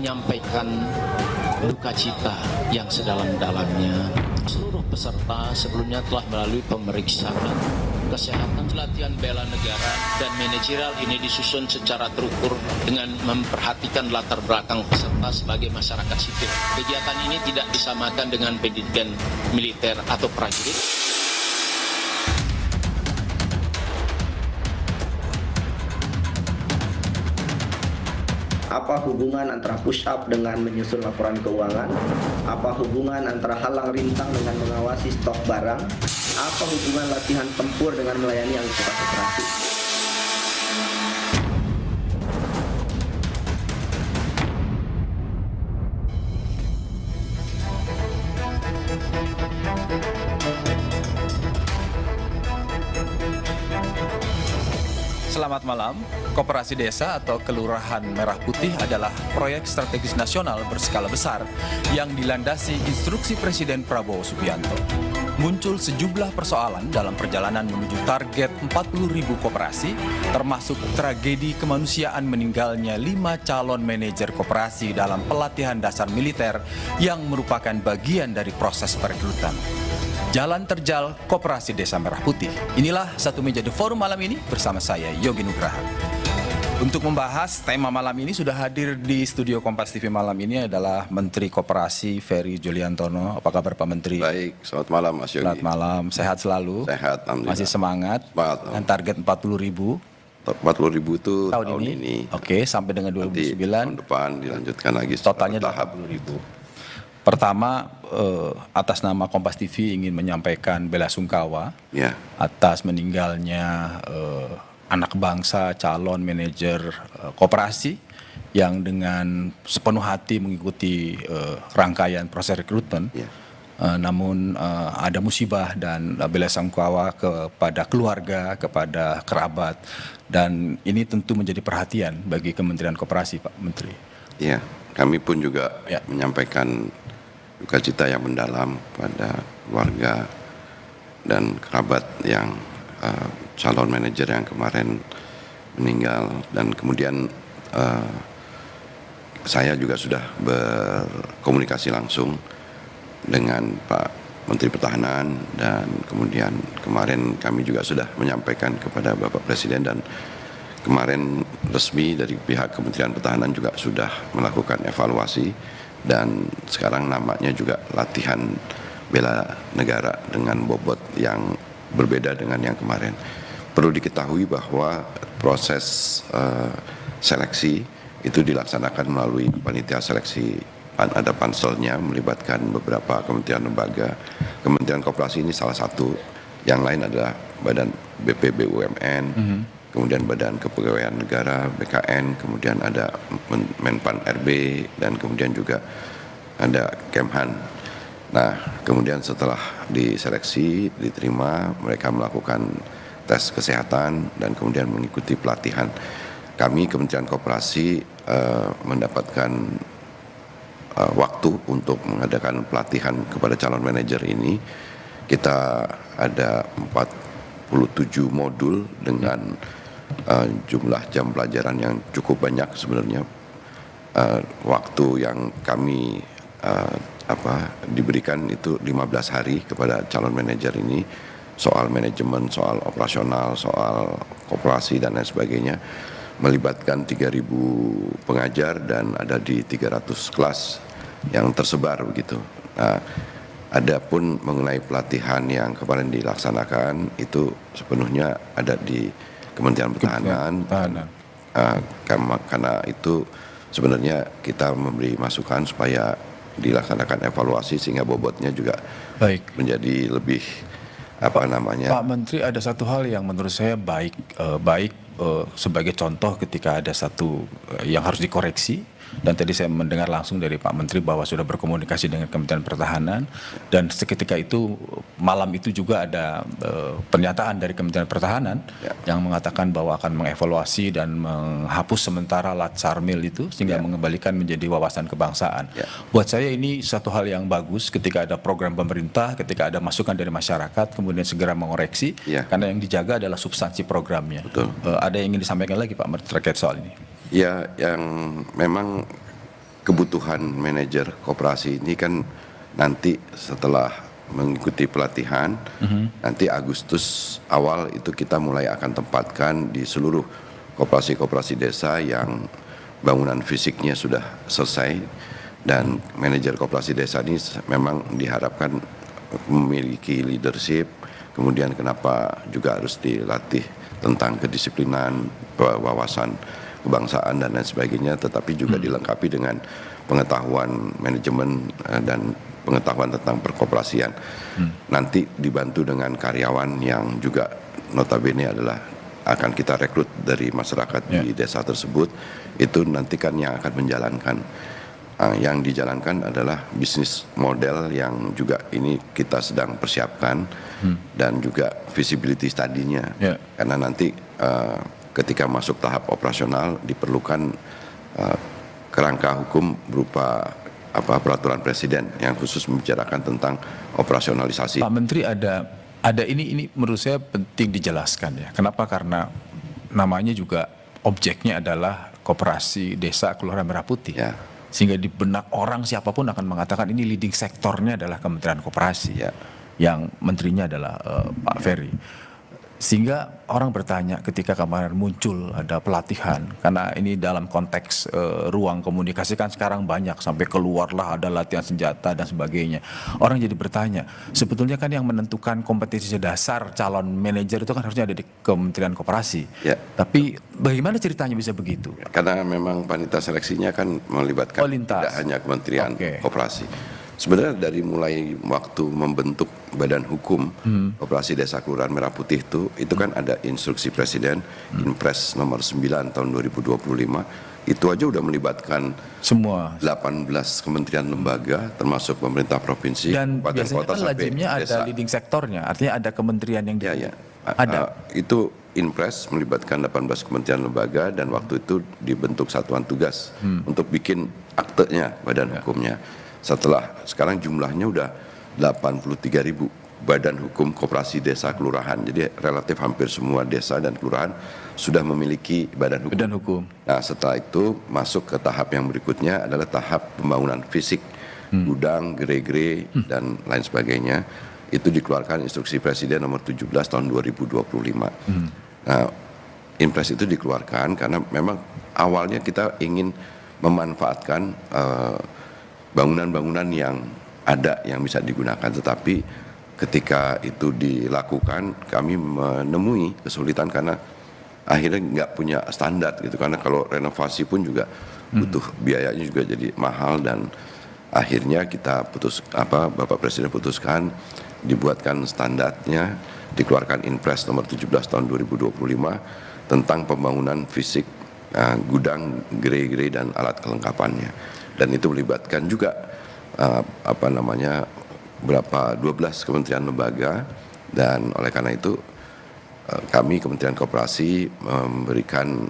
menyampaikan duka cita yang sedalam-dalamnya. Seluruh peserta sebelumnya telah melalui pemeriksaan kesehatan. Latihan bela negara dan manajerial ini disusun secara terukur dengan memperhatikan latar belakang peserta sebagai masyarakat sipil. Kegiatan ini tidak disamakan dengan pendidikan militer atau prajurit. Apa hubungan antara push-up dengan menyusun laporan keuangan? Apa hubungan antara halang rintang dengan mengawasi stok barang? Apa hubungan latihan tempur dengan melayani anggota operasi? Selamat malam. Koperasi Desa atau Kelurahan Merah Putih adalah proyek strategis nasional berskala besar yang dilandasi instruksi Presiden Prabowo Subianto. Muncul sejumlah persoalan dalam perjalanan menuju target 40.000 koperasi, termasuk tragedi kemanusiaan meninggalnya 5 calon manajer koperasi dalam pelatihan dasar militer yang merupakan bagian dari proses perekrutan. Jalan terjal Koperasi Desa Merah Putih. Inilah Satu Meja The Forum malam ini bersama saya, Yogi Nugraha. Untuk membahas tema malam ini sudah hadir di studio Kompas TV malam ini adalah Menteri Koperasi Ferry Juliantono. Apa kabar Pak Menteri? Baik, selamat malam Mas Yogi. Selamat malam, sehat selalu? Sehat, alhamdulillah. Masih semangat? Dan target 40.000? 40.000 itu tahun ini. Oke, sampai dengan 2009. Nanti tahun depan dilanjutkan lagi. Totalnya 80.000. Pertama, atas nama Kompas TV ingin menyampaikan bela sungkawa atas meninggalnya anak bangsa calon manajer koperasi yang dengan sepenuh hati mengikuti rangkaian proses rekrutmen. Namun ada musibah dan bela sungkawa kepada keluarga, kepada kerabat, dan ini tentu menjadi perhatian bagi Kementerian Koperasi, Pak Menteri. Ya, kami pun juga menyampaikan duka cita yang mendalam pada keluarga dan kerabat yang calon manajer yang kemarin meninggal, dan kemudian saya juga sudah berkomunikasi langsung dengan Pak Menteri Pertahanan, dan kemudian kemarin kami juga sudah menyampaikan kepada Bapak Presiden, dan kemarin resmi dari pihak Kementerian Pertahanan juga sudah melakukan evaluasi, dan sekarang namanya juga latihan bela negara dengan bobot yang berbeda dengan yang kemarin. Perlu diketahui bahwa proses seleksi itu dilaksanakan melalui panitia seleksi, ada panselnya melibatkan beberapa kementerian lembaga. Kementerian Koperasi ini salah satu, yang lain adalah Badan BPBUMN, kemudian Badan Kepegawaian Negara BKN, kemudian ada Menpan RB, dan kemudian juga ada Kemhan. Nah, kemudian setelah diseleksi, diterima, mereka melakukan tes kesehatan dan kemudian mengikuti pelatihan. Kami Kementerian Koperasi mendapatkan waktu untuk mengadakan pelatihan kepada calon manajer ini. Kita ada 47 modul dengan jumlah jam pelajaran yang cukup banyak sebenarnya. Waktu yang kami diberikan itu 15 hari kepada calon manajer ini, soal manajemen, soal operasional, soal koperasi dan lain sebagainya, melibatkan 3.000 pengajar dan ada di 300 kelas yang tersebar begitu. Nah, adapun mengenai pelatihan yang kemarin dilaksanakan itu sepenuhnya ada di Kementerian Pertahanan. Karena itu sebenarnya kita memberi masukan supaya dilaksanakan evaluasi sehingga bobotnya juga menjadi lebih Pak Menteri, ada satu hal yang menurut saya baik sebagai contoh ketika ada satu yang harus dikoreksi. Dan tadi saya mendengar langsung dari Pak Menteri bahwa sudah berkomunikasi dengan Kementerian Pertahanan, dan seketika itu malam itu juga ada pernyataan dari Kementerian Pertahanan yang mengatakan bahwa akan mengevaluasi dan menghapus sementara Latsarmil itu sehingga mengembalikan menjadi wawasan kebangsaan. Buat saya ini satu hal yang bagus ketika ada program pemerintah, ketika ada masukan dari masyarakat kemudian segera mengoreksi, karena yang dijaga adalah substansi programnya. Ada yang ingin disampaikan lagi Pak Menteri terkait soal ini? Ya, yang memang kebutuhan manajer koperasi ini kan nanti setelah mengikuti pelatihan, nanti Agustus awal itu kita mulai akan tempatkan di seluruh koperasi-koperasi desa yang bangunan fisiknya sudah selesai, dan manajer koperasi desa ini memang diharapkan memiliki leadership, kemudian kenapa juga harus dilatih tentang kedisiplinan, wawasan kebangsaan dan lain sebagainya, tetapi juga dilengkapi dengan pengetahuan manajemen dan pengetahuan tentang perkoperasian. Nanti dibantu dengan karyawan yang juga notabene adalah akan kita rekrut dari masyarakat di desa tersebut. Itu nanti kan yang akan menjalankan. Yang dijalankan adalah bisnis model yang juga ini kita sedang persiapkan, dan juga visibility study-nya. Karena nanti ketika masuk tahap operasional diperlukan kerangka hukum berupa peraturan presiden yang khusus membicarakan tentang operasionalisasi. Pak Menteri, ada ini menurut saya penting dijelaskan ya. Kenapa? Karena namanya juga objeknya adalah Koperasi Desa Kelurahan Merah Putih. Ya. Sehingga di benak orang siapapun akan mengatakan ini leading sektornya adalah Kementerian Koperasi. Ya. Yang menterinya adalah Pak Ferry. Sehingga orang bertanya ketika kemarin muncul ada pelatihan, karena ini dalam konteks ruang komunikasi kan sekarang banyak, sampai keluarlah ada latihan senjata dan sebagainya. Orang jadi bertanya, sebetulnya kan yang menentukan kompetisi dasar calon manajer itu kan harusnya ada di Kementerian Koperasi. Ya. Tapi bagaimana ceritanya bisa begitu? Karena memang panitia seleksinya kan melibatkan tidak hanya Kementerian Koperasi. Sebenarnya dari mulai waktu membentuk badan hukum Koperasi Desa Kelurahan Merah Putih itu kan ada instruksi presiden, Inpres nomor 9 tahun 2025, itu aja udah melibatkan semua 18 kementerian lembaga termasuk pemerintah provinsi, dan kabupaten, biasanya kota, kan lazimnya ada leading sektornya, artinya ada kementerian yang ada. Itu Inpres melibatkan 18 kementerian lembaga, dan waktu itu dibentuk satuan tugas untuk bikin aktenya badan hukumnya. Sekarang jumlahnya udah 83.000 badan hukum koperasi desa kelurahan. Jadi relatif hampir semua desa dan kelurahan sudah memiliki badan hukum. Nah, setelah itu masuk ke tahap yang berikutnya adalah tahap pembangunan fisik, gudang, gerai-gerai dan lain sebagainya. Itu dikeluarkan instruksi presiden nomor 17 tahun 2025. Nah, Inpres itu dikeluarkan karena memang awalnya kita ingin memanfaatkan bangunan-bangunan yang ada yang bisa digunakan, tetapi ketika itu dilakukan kami menemui kesulitan karena akhirnya nggak punya standar gitu, karena kalau renovasi pun juga butuh biayanya juga jadi mahal, dan akhirnya kita Bapak Presiden putuskan dibuatkan standarnya, dikeluarkan Inpres nomor 17 tahun 2025 tentang pembangunan fisik gudang, gerai-gerai dan alat kelengkapannya. Dan itu melibatkan juga 12 kementerian lembaga, dan oleh karena itu kami Kementerian Koperasi memberikan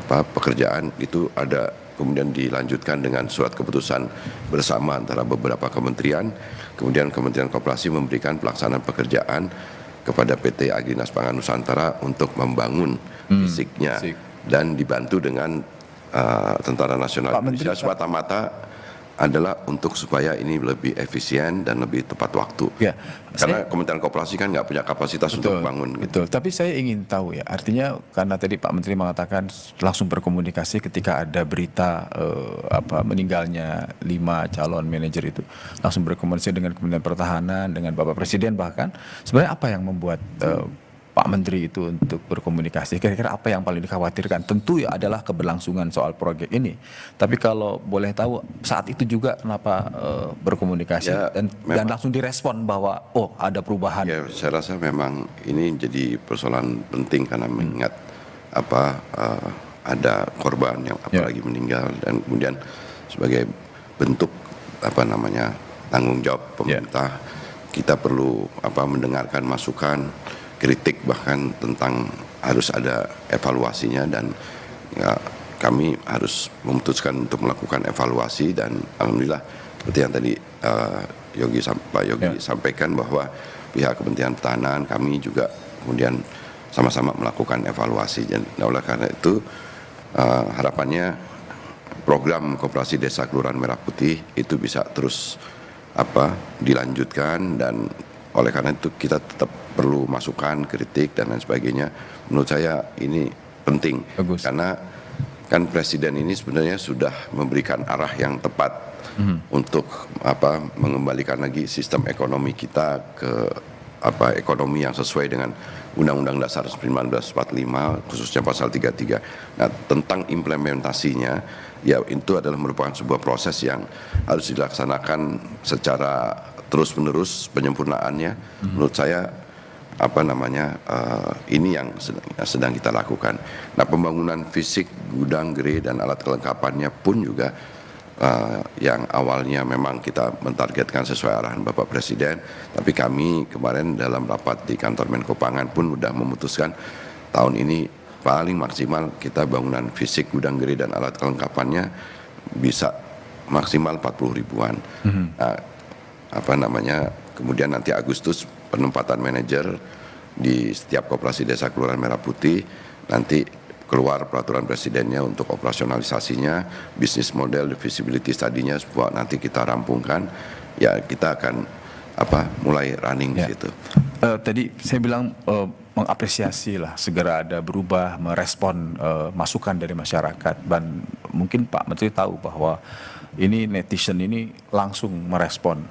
pekerjaan itu ada, kemudian dilanjutkan dengan surat keputusan bersama antara beberapa kementerian. Kemudian Kementerian Koperasi memberikan pelaksanaan pekerjaan kepada PT Agrinas Pangan Nusantara untuk membangun fisiknya, dan dibantu dengan Tentara Nasional Indonesia, semata-mata adalah untuk supaya ini lebih efisien dan lebih tepat waktu. Ya, karena Kementerian Koperasi kan nggak punya kapasitas untuk bangun. Betul. Tapi saya ingin tahu ya, artinya karena tadi Pak Menteri mengatakan langsung berkomunikasi ketika ada berita meninggalnya 5 calon manajer itu, langsung berkomunikasi dengan Kementerian Pertahanan, dengan Bapak Presiden bahkan. Sebenarnya apa yang membuat Pak Menteri itu untuk berkomunikasi? Kira-kira apa yang paling dikhawatirkan? Tentu ya adalah keberlangsungan soal proyek ini. Tapi kalau boleh tahu saat itu juga kenapa berkomunikasi dan langsung direspon bahwa ada perubahan? Ya, saya rasa memang ini jadi persoalan penting karena mengingat ada korban yang apalagi meninggal, dan kemudian sebagai bentuk tanggung jawab pemerintah, kita perlu mendengarkan masukan, kritik, bahkan tentang harus ada evaluasinya, dan kami harus memutuskan untuk melakukan evaluasi. Dan alhamdulillah seperti yang tadi Pak Yogi sampaikan, bahwa pihak Kementerian Pertahanan, kami juga kemudian sama-sama melakukan evaluasi. Dan oleh karena itu harapannya program Koperasi Desa Kelurahan Merah Putih itu bisa terus dilanjutkan, dan oleh karena itu kita tetap perlu masukan, kritik dan lain sebagainya. Menurut saya ini penting. Bagus. Karena kan Presiden ini sebenarnya sudah memberikan arah yang tepat untuk mengembalikan lagi sistem ekonomi kita ke ekonomi yang sesuai dengan Undang-Undang Dasar 1945, khususnya pasal 33. Nah, tentang implementasinya, ya itu adalah merupakan sebuah proses yang harus dilaksanakan secara terus-menerus penyempurnaannya. Menurut saya ini yang sedang kita lakukan. Nah, pembangunan fisik gudang, gerai dan alat kelengkapannya pun juga yang awalnya memang kita mentargetkan sesuai arahan Bapak Presiden, tapi kami kemarin dalam rapat di kantor Menko Pangan pun sudah memutuskan tahun ini paling maksimal kita bangunan fisik gudang, gerai dan alat kelengkapannya bisa maksimal 40 ribuan. Nah, kemudian nanti Agustus penempatan manajer di setiap koperasi desa Kelurahan Merah Putih, nanti keluar peraturan presidennya untuk operasionalisasinya, bisnis model, visibility study-nya semua nanti kita rampungkan, ya kita akan mulai running gitu. Tadi saya bilang mengapresiasi lah segera ada berubah, merespon masukan dari masyarakat, dan mungkin Pak Menteri tahu bahwa ini netizen ini langsung merespon,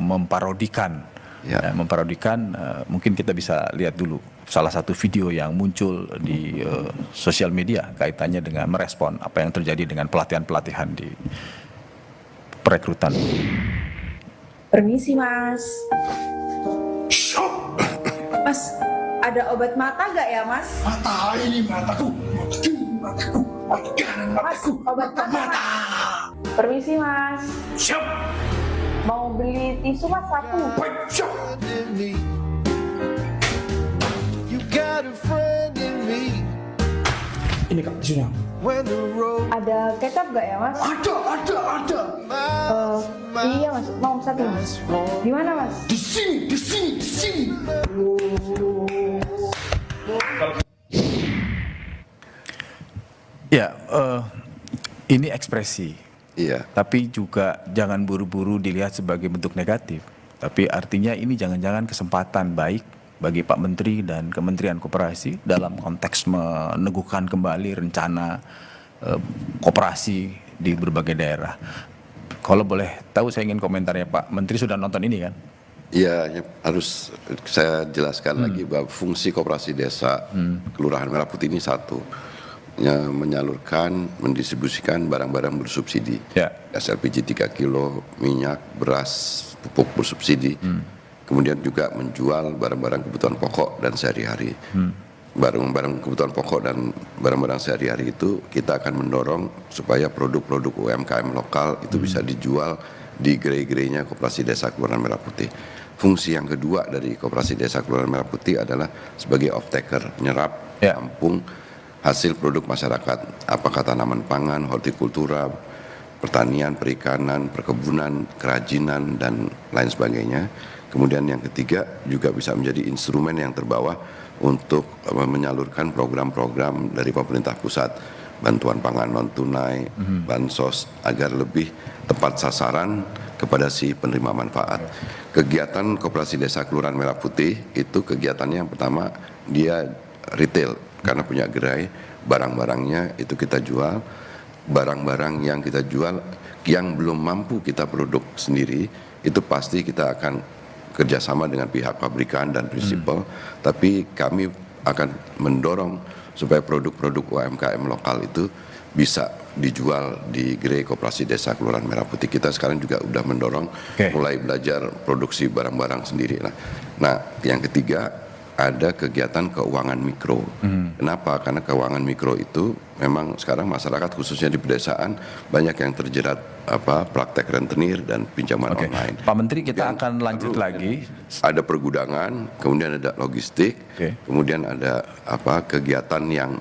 memparodikan. Ya. Memparodikan, mungkin kita bisa lihat dulu salah satu video yang muncul di sosial media kaitannya dengan merespon apa yang terjadi dengan pelatihan-pelatihan di perekrutan. Permisi Mas. Mas, ada obat mata gak ya Mas? Mata ini mataku. Mata kanan mataku. Mas, obat mata. Permisi Mas. Siap. Mau beli tisu Mas satu. Siap. Ini Kak tisunya. Ada kecap gak ya Mas? Ada. Iya Mas, mau satu Mas. Di mana Mas? Di sini. Ya, ini ekspresi. Iya. Tapi juga jangan buru-buru dilihat sebagai bentuk negatif. Tapi artinya ini jangan-jangan kesempatan baik bagi Pak Menteri dan Kementerian Koperasi dalam konteks meneguhkan kembali rencana koperasi di berbagai daerah. Kalau boleh tahu, saya ingin komentarnya Pak Menteri. Sudah nonton ini kan? Iya, harus saya jelaskan lagi bahwa fungsi koperasi desa Kelurahan Merah Putih ini satu, menyalurkan, mendistribusikan barang-barang bersubsidi. Ya. SLPG 3 kilo, minyak, beras, pupuk bersubsidi. Kemudian juga menjual barang-barang kebutuhan pokok dan sehari-hari. Barang-barang kebutuhan pokok dan barang-barang sehari-hari itu kita akan mendorong supaya produk-produk UMKM lokal itu bisa dijual di gerai-gerainya Koperasi Desa Kelurahan Merah Putih. Fungsi yang kedua dari Koperasi Desa Kelurahan Merah Putih adalah sebagai off-taker, menyerap, tampung hasil produk masyarakat, apakah tanaman pangan, hortikultura, pertanian, perikanan, perkebunan, kerajinan, dan lain sebagainya. Kemudian yang ketiga juga bisa menjadi instrumen yang terbawa untuk menyalurkan program-program dari pemerintah pusat, bantuan pangan non-tunai, bansos, agar lebih tepat sasaran kepada si penerima manfaat. Kegiatan Koperasi Desa Kelurahan Merah Putih itu kegiatannya yang pertama dia retail, karena punya gerai, barang-barangnya itu kita jual, barang-barang yang kita jual yang belum mampu kita produk sendiri, itu pasti kita akan kerjasama dengan pihak pabrikan dan prinsipal, tapi kami akan mendorong supaya produk-produk UMKM lokal itu bisa dijual di gerai Koperasi Desa Kelurahan Merah Putih. Kita sekarang juga udah mendorong mulai belajar produksi barang-barang sendiri. Nah, yang ketiga ada kegiatan keuangan mikro. Kenapa? Karena keuangan mikro itu memang sekarang masyarakat khususnya di pedesaan banyak yang terjerat praktek rentenir dan pinjaman online. Pak Menteri, kita akan lanjut lagi. Ada pergudangan, kemudian ada logistik, kemudian ada kegiatan yang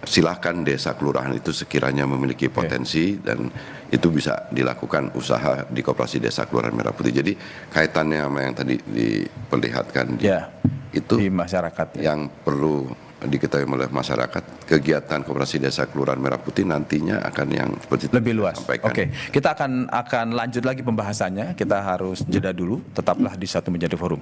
silakan desa kelurahan itu sekiranya memiliki potensi dan itu bisa dilakukan usaha di Koperasi Desa Kelurahan Merah Putih. Jadi kaitannya sama yang tadi diperlihatkan itu di masyarakat yang perlu diketahui oleh masyarakat, kegiatan Koperasi Desa Kelurahan Merah Putih nantinya akan yang seperti lebih luas. sampaikan. Oke, kita akan lanjut lagi pembahasannya. Kita harus jeda dulu. Tetaplah di Satu Menjadi Forum.